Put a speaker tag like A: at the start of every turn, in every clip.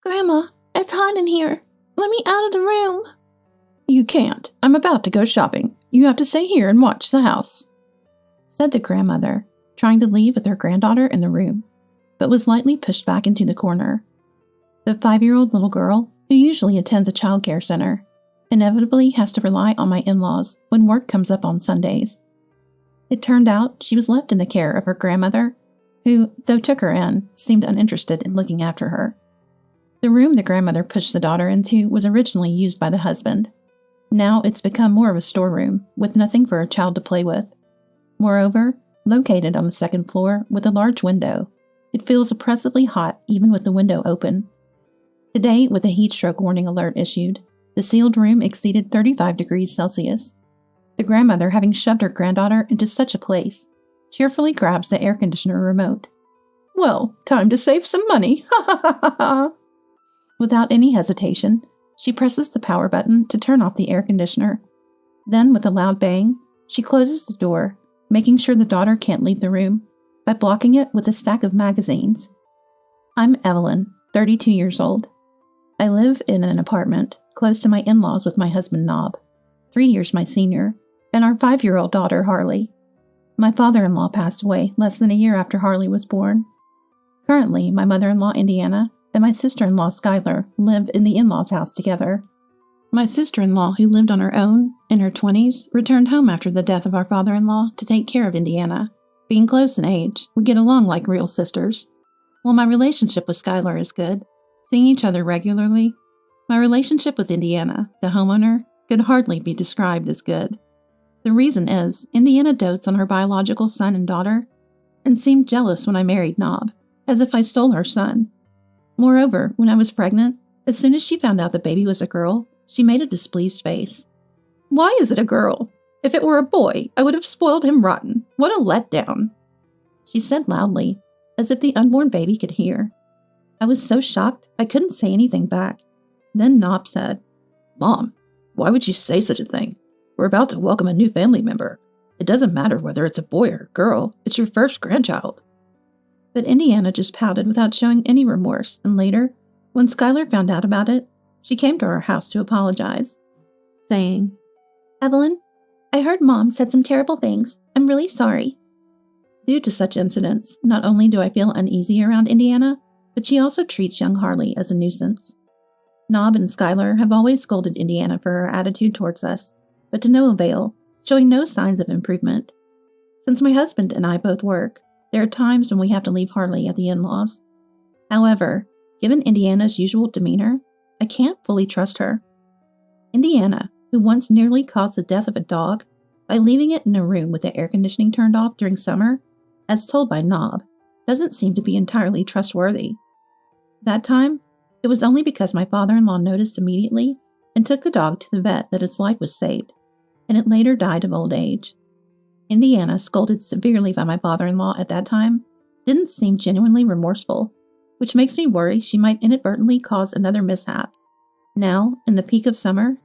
A: Grandma, it's hot in here. Let me out of the room. You can't. I'm about to go shopping. You have to stay here and watch the house, said the grandmother, trying to leave with her granddaughter in the room, but was lightly pushed back into the corner. The 5-year-old little girl, who usually attends a child care center, inevitably has to rely on my in-laws when work comes up on Sundays. It turned out she was left in the care of her grandmother, who, though took her in, seemed uninterested in looking after her. The room the grandmother pushed the daughter into was originally used by the husband. Now it's become more of a storeroom, with nothing for a child to play with. Moreover, located on the second floor with a large window, it feels oppressively hot even with the window open. Today, with a heat stroke warning alert issued, the sealed room exceeded 35 degrees Celsius. The grandmother, having shoved her granddaughter into such a place, cheerfully grabs the air conditioner remote. Well, time to save some money, ha ha ha ha ha! Without any hesitation, she presses the power button to turn off the air conditioner. Then, with a loud bang, she closes the door, making sure the daughter can't leave the room, by blocking it with a stack of magazines. I'm Evelyn, 32 years old. I live in an apartment close to my in-laws with my husband Nob, 3 years my senior, and our 5-year-old daughter Harley. My father-in-law passed away less than a year after Harley was born. Currently, my mother-in-law Indiana and my sister-in-law Skylar live in the in-laws' house together. My sister-in-law, who lived on her own in her 20s, returned home after the death of our father-in-law to take care of Indiana. Being close in age, we get along like real sisters. While my relationship with Skylar is good, seeing each other regularly, my relationship with Indiana, the homeowner, could hardly be described as good. The reason is, Indiana dotes on her biological son and daughter, and seemed jealous when I married Nob, as if I stole her son. Moreover, when I was pregnant, as soon as she found out the baby was a girl, she made a displeased face. Why is it a girl? If it were a boy, I would have spoiled him rotten. What a letdown, she said loudly, as if the unborn baby could hear. I was so shocked I couldn't say anything back. Then Nob said, Mom, why would you say such a thing? We're about to welcome a new family member. It doesn't matter whether it's a boy or a girl, it's your first grandchild. But Indiana just pouted without showing any remorse, and later, when Skylar found out about it, she came to our house to apologize, saying, Evelyn, I heard Mom said some terrible things. I'm really sorry. Due to such incidents, not only do I feel uneasy around Indiana, but she also treats young Harley as a nuisance. Nob and Skylar have always scolded Indiana for her attitude towards us, but to no avail, showing no signs of improvement. Since my husband and I both work, there are times when we have to leave Harley at the in-laws. However, given Indiana's usual demeanor, I can't fully trust her. Indiana, who once nearly caused the death of a dog by leaving it in a room with the air conditioning turned off during summer, as told by Nob, doesn't seem to be entirely trustworthy. That time, it was only because my father-in-law noticed immediately and took the dog to the vet that its life was saved, and it later died of old age. Indiana, scolded severely by my father-in-law at that time, didn't seem genuinely remorseful, which makes me worry she might inadvertently cause another mishap. Now, in the peak of summer,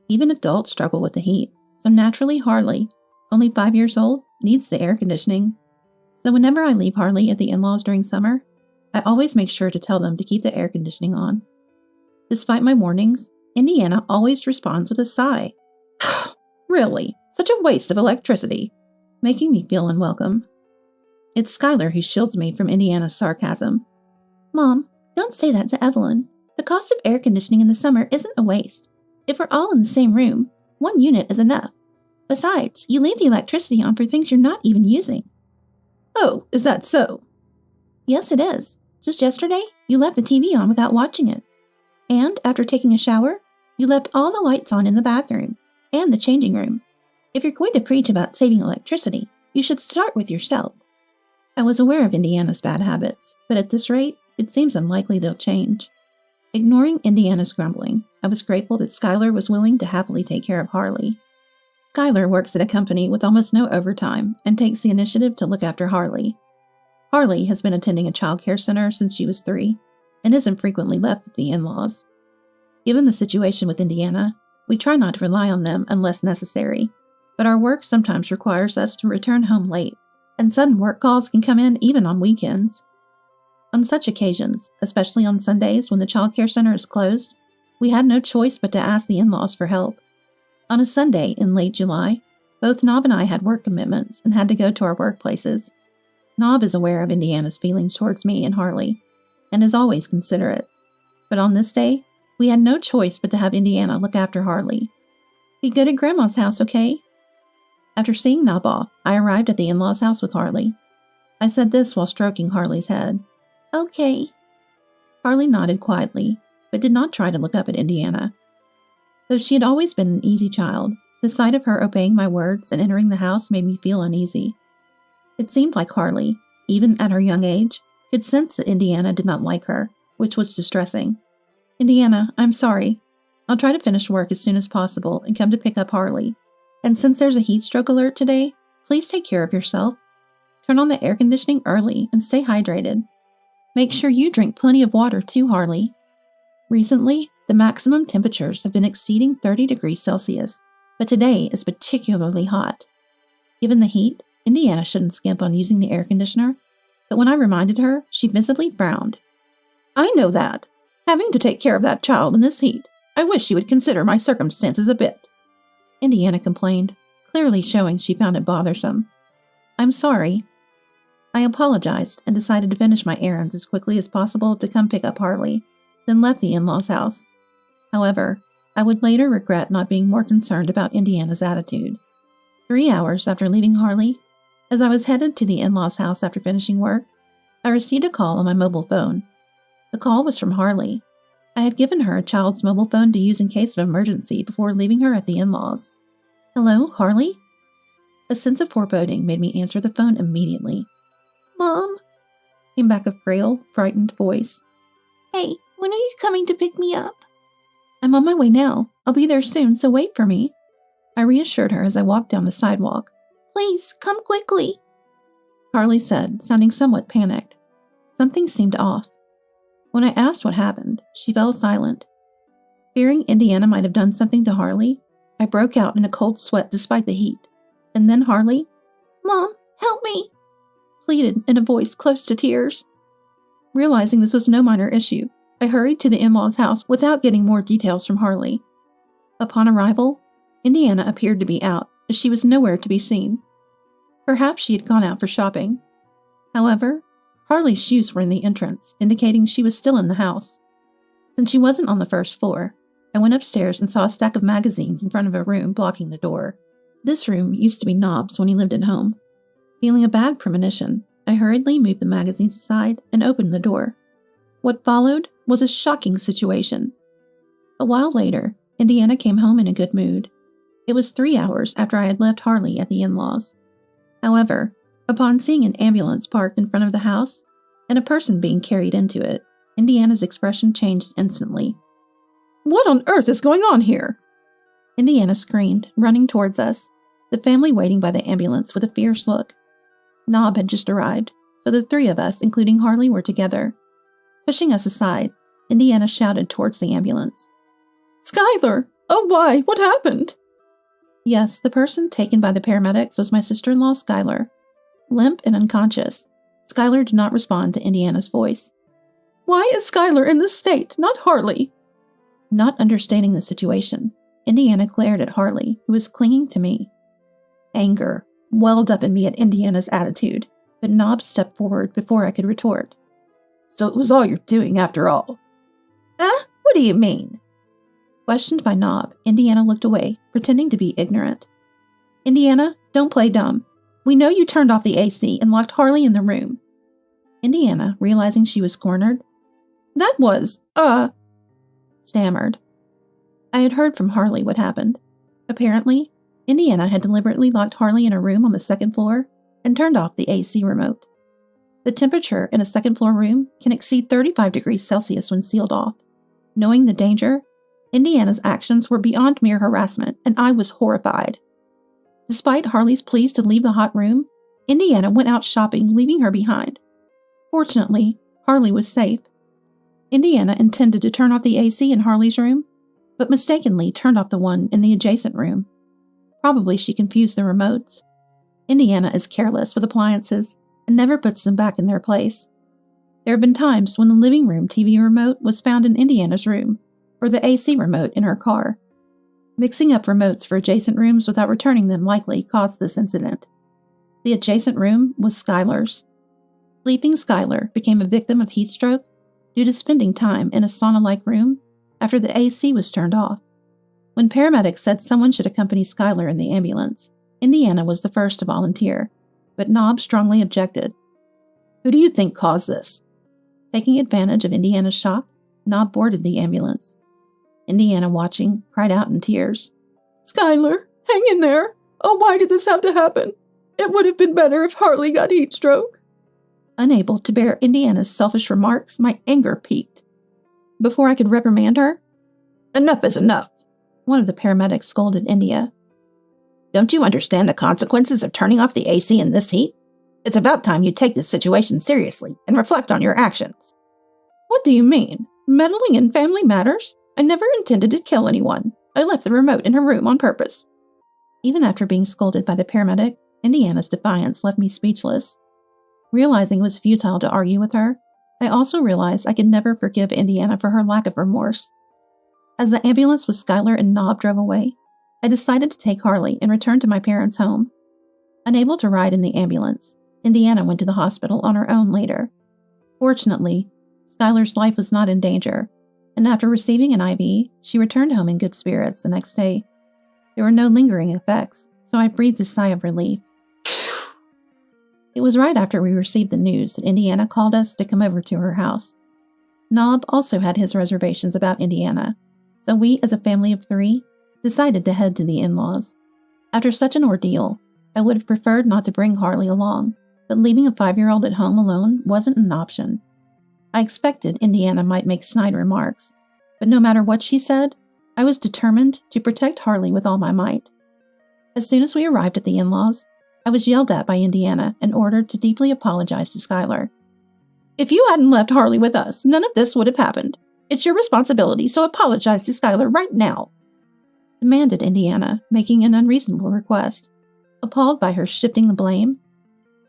A: even adults struggle with the heat, so naturally Harley, only 5 years old, needs the air conditioning. So whenever I leave Harley at the in-laws during summer, I always make sure to tell them to keep the air conditioning on. Despite my warnings, Indiana always responds with a sigh. Really, such a waste of electricity, making me feel unwelcome. It's Skylar who shields me from Indiana's sarcasm. Mom, don't say that to Evelyn. The cost of air conditioning in the summer isn't a waste. If we're all in the same room, 1 unit is enough. Besides, you leave the electricity on for things you're not even using. Oh, is that so? Yes, it is. Just yesterday, you left the TV on without watching it. And after taking a shower, you left all the lights on in the bathroom and the changing room. If you're going to preach about saving electricity, you should start with yourself. I was aware of Indiana's bad habits, but at this rate, it seems unlikely they'll change. Ignoring Indiana's grumbling, I was grateful that Skylar was willing to happily take care of Harley. Skylar works at a company with almost no overtime and takes the initiative to look after Harley. Harley has been attending a child care center since she was 3 and isn't frequently left with the in-laws. Given the situation with Indiana, we try not to rely on them unless necessary, but our work sometimes requires us to return home late, and sudden work calls can come in even on weekends. On such occasions, especially on Sundays when the childcare center is closed, we had no choice but to ask the in-laws for help. On a Sunday in late July, both Nob and I had work commitments and had to go to our workplaces. Nob is aware of Indiana's feelings towards me and Harley, and is always considerate. But on this day, we had no choice but to have Indiana look after Harley. Be good at Grandma's house, okay? After seeing Nob off, I arrived at the in-laws' house with Harley. I said this while stroking Harley's head. Okay. Harley nodded quietly, but did not try to look up at Indiana. Though she had always been an easy child, the sight of her obeying my words and entering the house made me feel uneasy. It seemed like Harley, even at her young age, could sense that Indiana did not like her, which was distressing. Indiana, I'm sorry. I'll try to finish work as soon as possible and come to pick up Harley. And since there's a heat stroke alert today, please take care of yourself. Turn on the air conditioning early and stay hydrated. Make sure you drink plenty of water too, Harley. Recently, the maximum temperatures have been exceeding 30 degrees Celsius, but today is particularly hot. Given the heat, Indiana shouldn't skimp on using the air conditioner, but when I reminded her, she visibly frowned. I know that. Having to take care of that child in this heat, I wish you would consider my circumstances a bit. Indiana complained, clearly showing she found it bothersome. I'm sorry. I apologized and decided to finish my errands as quickly as possible to come pick up Harley, then left the in-laws' house. However, I would later regret not being more concerned about Indiana's attitude. 3 hours after leaving Harley, as I was headed to the in-laws' house after finishing work, I received a call on my mobile phone. The call was from Harley. I had given her a child's mobile phone to use in case of emergency before leaving her at the in-laws. Hello, Harley? A sense of foreboding made me answer the phone immediately. Mom? Came back a frail, frightened voice. Hey, when are you coming to pick me up? I'm on my way now. I'll be there soon, so wait for me. I reassured her as I walked down the sidewalk. Please, come quickly. Harley said, sounding somewhat panicked. Something seemed off. When I asked what happened, she fell silent. Fearing Indiana might have done something to Harley, I broke out in a cold sweat despite the heat. And then Harley, Mom, help me, pleaded in a voice close to tears. Realizing this was no minor issue, I hurried to the in-laws' house without getting more details from Harley. Upon arrival, Indiana appeared to be out, as she was nowhere to be seen. Perhaps she had gone out for shopping. However, Harley's shoes were in the entrance, indicating she was still in the house. Since she wasn't on the first floor, I went upstairs and saw a stack of magazines in front of a room blocking the door. This room used to be Nob's when he lived at home. Feeling a bad premonition, I hurriedly moved the magazines aside and opened the door. What followed was a shocking situation. A while later, Indiana came home in a good mood. It was 3 hours after I had left Harley at the in-laws. However, upon seeing an ambulance parked in front of the house and a person being carried into it, Indiana's expression changed instantly. What on earth is going on here? Indiana screamed, running towards us, the family waiting by the ambulance with a fierce look. Nob had just arrived, so the three of us, including Harley, were together. Pushing us aside, Indiana shouted towards the ambulance. Skylar! Oh, why? What happened? Yes, the person taken by the paramedics was my sister-in-law, Skylar. Limp and unconscious, Skylar did not respond to Indiana's voice. Why is Skylar in this state, not Harley? Not understanding the situation, Indiana glared at Harley, who was clinging to me. Anger welled up in me at Indiana's attitude, but Nob stepped forward before I could retort. So it was all you're doing after all? What do you mean? Questioned by Nob, Indiana looked away, pretending to be ignorant. Indiana, don't play dumb. We know you turned off the AC and locked Harley in the room. Indiana, realizing she was cornered. That was, stammered. I had heard from Harley what happened. Apparently, Indiana had deliberately locked Harley in a room on the second floor and turned off the AC remote. The temperature in a second-floor room can exceed 35 degrees Celsius when sealed off. Knowing the danger, Indiana's actions were beyond mere harassment, and I was horrified. Despite Harley's pleas to leave the hot room, Indiana went out shopping, leaving her behind. Fortunately, Harley was safe. Indiana intended to turn off the AC in Harley's room, but mistakenly turned off the one in the adjacent room. Probably she confused the remotes. Indiana is careless with appliances and never puts them back in their place. There have been times when the living room TV remote was found in Indiana's room, or the AC remote in her car. Mixing up remotes for adjacent rooms without returning them likely caused this incident. The adjacent room was Skylar's. Sleeping Skylar became a victim of heat stroke due to spending time in a sauna-like room after the AC was turned off. When paramedics said someone should accompany Skylar in the ambulance, Indiana was the first to volunteer, but Nob strongly objected. "Who do you think caused this?" Taking advantage of Indiana's shock, Nob boarded the ambulance. Indiana, watching, cried out in tears. "Skylar, hang in there! Oh, why did this have to happen? It would have been better if Harley got heat stroke." Unable to bear Indiana's selfish remarks, my anger peaked. Before I could reprimand her, "Enough is enough," one of the paramedics scolded India. "Don't you understand the consequences of turning off the AC in this heat? It's about time you take this situation seriously and reflect on your actions." "What do you mean? Meddling in family matters? I never intended to kill anyone. I left the remote in her room on purpose." Even after being scolded by the paramedic, Indiana's defiance left me speechless. Realizing it was futile to argue with her, I also realized I could never forgive Indiana for her lack of remorse. As the ambulance with Skylar and Nob drove away, I decided to take Harley and return to my parents' home. Unable to ride in the ambulance, Indiana went to the hospital on her own later. Fortunately, Skylar's life was not in danger, and after receiving an IV, she returned home in good spirits the next day. There were no lingering effects, so I breathed a sigh of relief. It was right after we received the news that Indiana called us to come over to her house. Nob also had his reservations about Indiana, so we, as a family of 3, decided to head to the in-laws. After such an ordeal, I would have preferred not to bring Harley along, but leaving a 5-year-old at home alone wasn't an option. I expected Indiana might make snide remarks, but no matter what she said, I was determined to protect Harley with all my might. As soon as we arrived at the in-laws, I was yelled at by Indiana and ordered to deeply apologize to Skylar. "If you hadn't left Harley with us, none of this would have happened. It's your responsibility, so apologize to Skylar right now," demanded Indiana, making an unreasonable request. Appalled by her shifting the blame,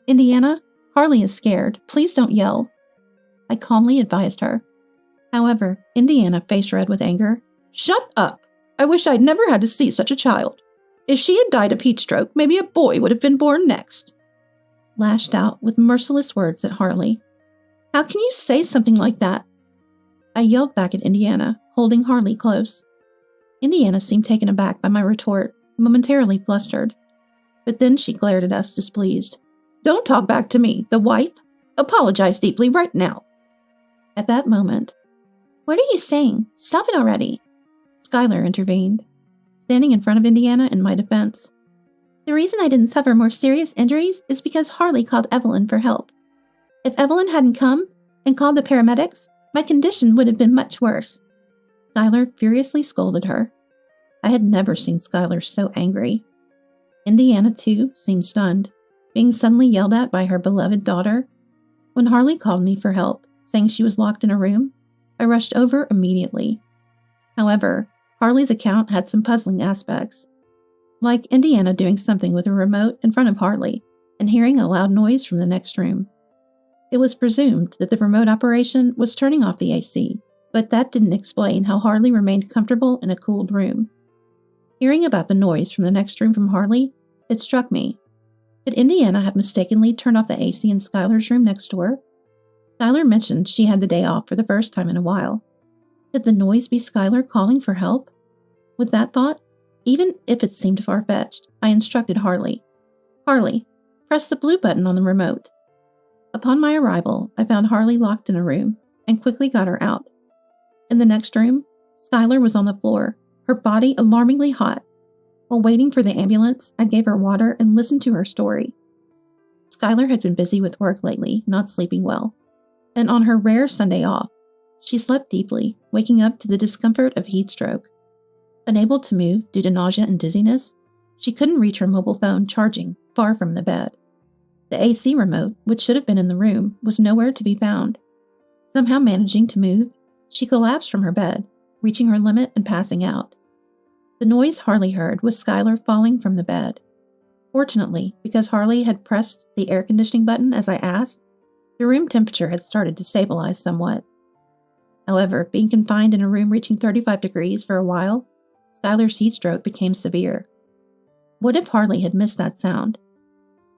A: "Indiana, Harley is scared. Please don't yell," I calmly advised her. However, Indiana, face red with anger, "Shut up! I wish I'd never had to see such a child. If she had died of heat stroke, maybe a boy would have been born next," lashed out with merciless words at Harley. "How can you say something like that?" I yelled back at Indiana, holding Harley close. Indiana seemed taken aback by my retort, momentarily flustered. But then she glared at us, displeased. "Don't talk back to me, the wife. Apologize deeply right now." At that moment, "What are you saying? Stop it already," Skylar intervened, standing in front of Indiana in my defense. "The reason I didn't suffer more serious injuries is because Harley called Evelyn for help. If Evelyn hadn't come and called the paramedics, my condition would have been much worse." Skylar furiously scolded her. I had never seen Skylar so angry. Indiana, too, seemed stunned, being suddenly yelled at by her beloved daughter. When Harley called me for help, saying she was locked in a room, I rushed over immediately. However, Harley's account had some puzzling aspects, like Indiana doing something with a remote in front of Harley and hearing a loud noise from the next room. It was presumed that the remote operation was turning off the AC, but that didn't explain how Harley remained comfortable in a cooled room. Hearing about the noise from the next room from Harley, it struck me. Did Indiana have mistakenly turned off the AC in Skylar's room next door? Skylar mentioned she had the day off for the first time in a while. Could the noise be Skylar calling for help? With that thought, even if it seemed far-fetched, I instructed Harley. "Harley, press the blue button on the remote." Upon my arrival, I found Harley locked in a room and quickly got her out. In the next room, Skylar was on the floor, her body alarmingly hot. While waiting for the ambulance, I gave her water and listened to her story. Skylar had been busy with work lately, not sleeping well, and on her rare Sunday off, she slept deeply, waking up to the discomfort of heat stroke. Unable to move due to nausea and dizziness, she couldn't reach her mobile phone charging far from the bed. The AC remote, which should have been in the room, was nowhere to be found. Somehow managing to move, she collapsed from her bed, reaching her limit and passing out. The noise Harley heard was Skylar falling from the bed. Fortunately, because Harley had pressed the air conditioning button as I asked, The room temperature had started to stabilize somewhat. However, being confined in a room reaching 35 degrees for a while, Skylar's heat stroke became severe. What if Harley had missed that sound?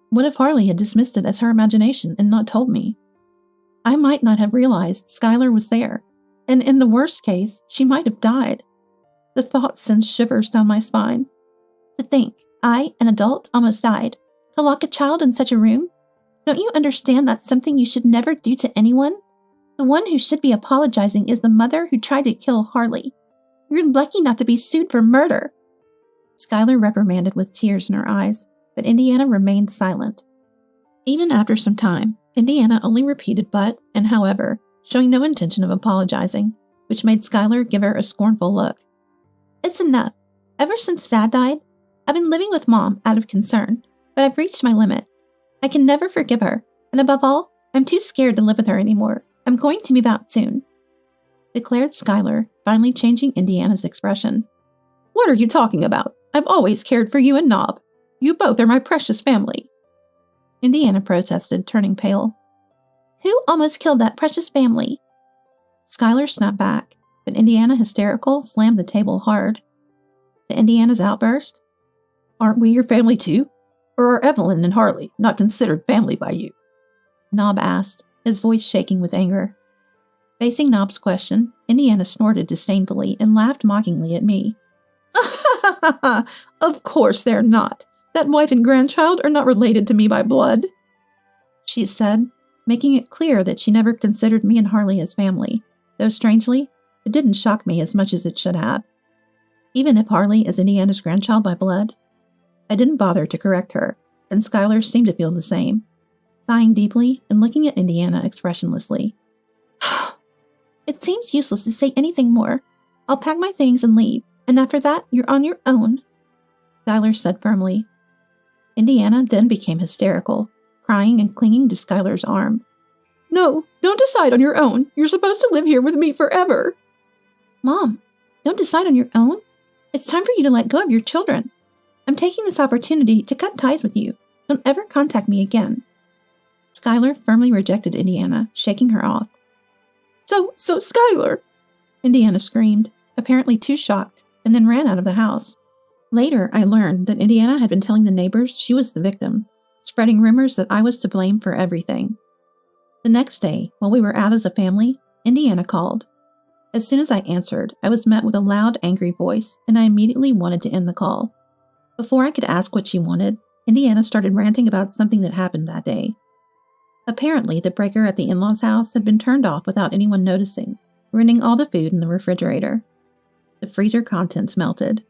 A: What if Harley had dismissed it as her imagination and not told me? I might not have realized Skylar was there, and in the worst case, she might have died. The thought sends shivers down my spine. To think, I, an adult, almost died. To lock a child in such a room? Don't you understand that's something you should never do to anyone? The one who should be apologizing is the mother who tried to kill Harley. You're lucky not to be sued for murder. Skylar reprimanded with tears in her eyes, but Indiana remained silent. Even after some time, Indiana only repeated but and however, showing no intention of apologizing, which made Skylar give her a scornful look. It's enough. Ever since Dad died, I've been living with Mom out of concern, but I've reached my limit. I can never forgive her, and above all, I'm too scared to live with her anymore. I'm going to move out soon, declared Skylar, finally changing Indiana's expression. What are you talking about? I've always cared for you and Nob. You both are my precious family. Indiana protested, turning pale. Who almost killed that precious family? Skylar snapped back, but Indiana, hysterical, slammed the table hard. To Indiana's outburst, aren't we your family too? Or are Evelyn and Harley not considered family by you? Nob asked, his voice shaking with anger. Facing Nob's question, Indiana snorted disdainfully and laughed mockingly at me. Of course they're not. That wife and grandchild are not related to me by blood, she said, making it clear that she never considered me and Harley as family, though strangely, it didn't shock me as much as it should have. Even if Harley is Indiana's grandchild by blood, I didn't bother to correct her, and Skylar seemed to feel the same, sighing deeply and looking at Indiana expressionlessly. It seems useless to say anything more. I'll pack my things and leave, and after that, you're on your own, Skylar said firmly. Indiana then became hysterical, crying and clinging to Skylar's arm. No, don't decide on your own. You're supposed to live here with me forever. Mom, don't decide on your own? It's time for you to let go of your children. I'm taking this opportunity to cut ties with you. Don't ever contact me again. Skylar firmly rejected Indiana, shaking her off. So, Skylar! Indiana screamed, apparently too shocked, and then ran out of the house. Later, I learned that Indiana had been telling the neighbors she was the victim, spreading rumors that I was to blame for everything. The next day, while we were out as a family, Indiana called. As soon as I answered, I was met with a loud, angry voice, and I immediately wanted to end the call. Before I could ask what she wanted, Indiana started ranting about something that happened that day. Apparently, the breaker at the in-laws' house had been turned off without anyone noticing, ruining all the food in the refrigerator. The freezer contents melted,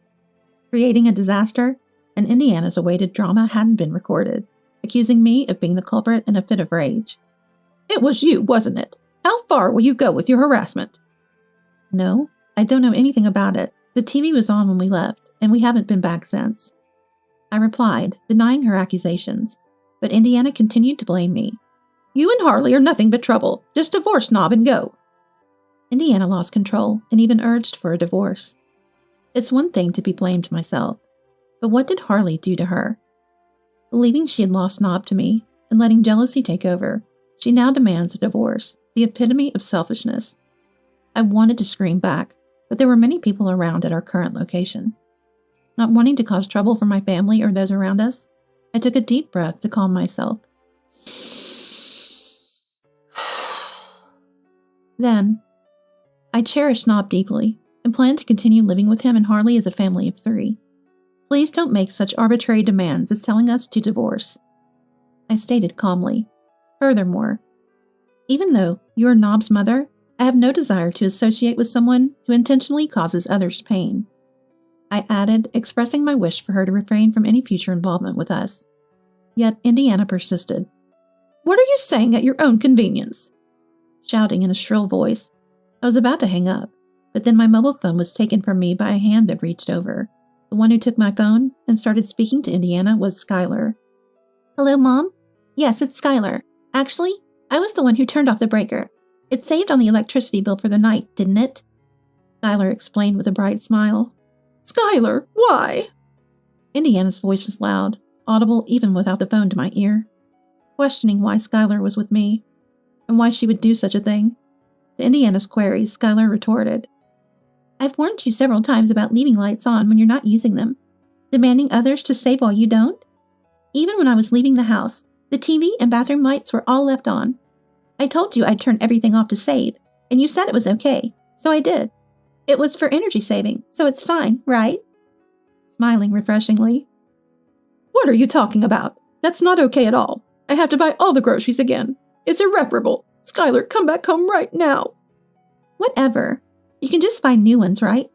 A: creating a disaster, and Indiana's awaited drama hadn't been recorded, accusing me of being the culprit in a fit of rage. It was you, wasn't it? How far will you go with your harassment? No, I don't know anything about it. The TV was on when we left, and we haven't been back since. I replied, denying her accusations, but Indiana continued to blame me. You and Harley are nothing but trouble. Just divorce Nob and go. Indiana lost control and even urged for a divorce. It's one thing to be blamed myself, but what did Harley do to her? Believing she had lost Nob to me and letting jealousy take over, she now demands a divorce, the epitome of selfishness. I wanted to scream back, but there were many people around at our current location. Not wanting to cause trouble for my family or those around us, I took a deep breath to calm myself. Then, I cherish Nob deeply and plan to continue living with him and Harley as a family of 3. Please don't make such arbitrary demands as telling us to divorce. I stated calmly. Furthermore, even though you are Nob's mother, I have no desire to associate with someone who intentionally causes others pain. I added, expressing my wish for her to refrain from any future involvement with us. Yet Indiana persisted. What are you saying at your own convenience? Shouting in a shrill voice. I was about to hang up, but then my mobile phone was taken from me by a hand that reached over. The one who took my phone and started speaking to Indiana was Skylar. Hello, Mom? Yes, it's Skylar. Actually, I was the one who turned off the breaker. It saved on the electricity bill for the night, didn't it? Skylar explained with a bright smile. Skylar, why? Indiana's voice was loud, audible even without the phone to my ear, questioning why Skylar was with me. and why she would do such a thing. To Indiana's queries, Skylar retorted, I've warned you several times about leaving lights on when you're not using them, demanding others to save while you don't. Even when I was leaving the house, the TV and bathroom lights were all left on. I told you I'd turn everything off to save, and you said it was okay, so I did. It was for energy saving, so it's fine, right? Smiling refreshingly. What are you talking about? That's not okay at all. I have to buy all the groceries again. It's irreparable. Skylar, come back home right now. Whatever. You can just find new ones, right?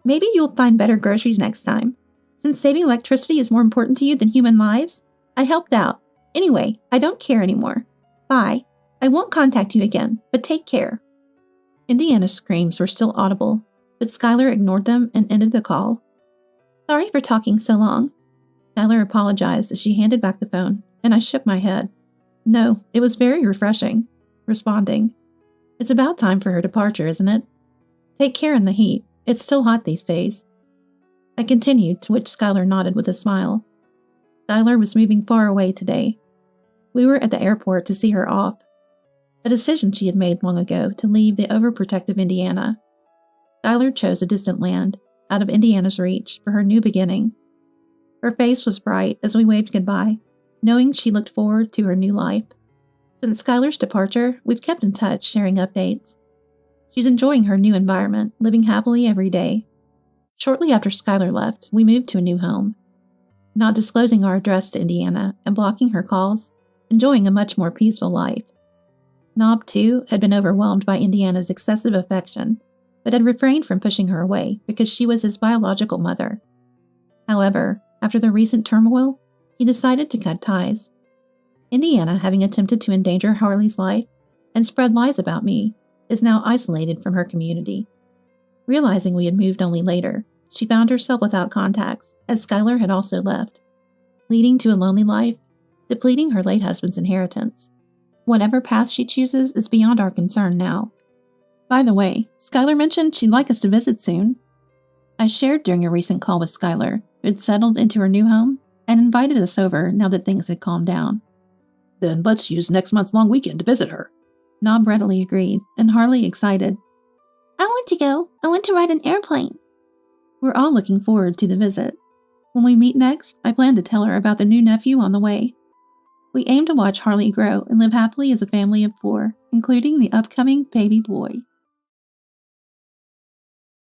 A: Maybe you'll find better groceries next time. Since saving electricity is more important to you than human lives, I helped out. Anyway, I don't care anymore. Bye. I won't contact you again, but take care. Indiana's screams were still audible, but Skylar ignored them and ended the call. Sorry for talking so long. Skylar apologized as she handed back the phone, and I shook my head. No, it was very refreshing. Responding, It's about time for her departure, isn't it? Take care in the heat. It's still hot these days. I continued, to which Skylar nodded with a smile. Skylar was moving far away today. We were at the airport to see her off. A decision she had made long ago to leave the overprotective Indiana. Skylar chose a distant land, out of Indiana's reach, for her new beginning. Her face was bright as we waved goodbye, knowing she looked forward to her new life. Since Skylar's departure, we've kept in touch, sharing updates. She's enjoying her new environment, living happily every day. Shortly after Skylar left, we moved to a new home. Not disclosing our address to Indiana and blocking her calls, enjoying a much more peaceful life. Nob, too, had been overwhelmed by Indiana's excessive affection, but had refrained from pushing her away because she was his biological mother. However, after the recent turmoil, he decided to cut ties. Indiana, having attempted to endanger Harley's life and spread lies about me, is now isolated from her community. Realizing we had moved only later, she found herself without contacts, as Skylar had also left, leading to a lonely life, depleting her late husband's inheritance. Whatever path she chooses is beyond our concern now. By the way, Skylar mentioned she'd like us to visit soon. I shared during a recent call with Skylar, who had settled into her new home, and invited us over now that things had calmed down. Then let's use next month's long weekend to visit her. Nob readily agreed, and Harley excited. I want to go. I want to ride an airplane. We're all looking forward to the visit. When we meet next, I plan to tell her about the new nephew on the way. We aim to watch Harley grow and live happily as a family of 4, including the upcoming baby boy.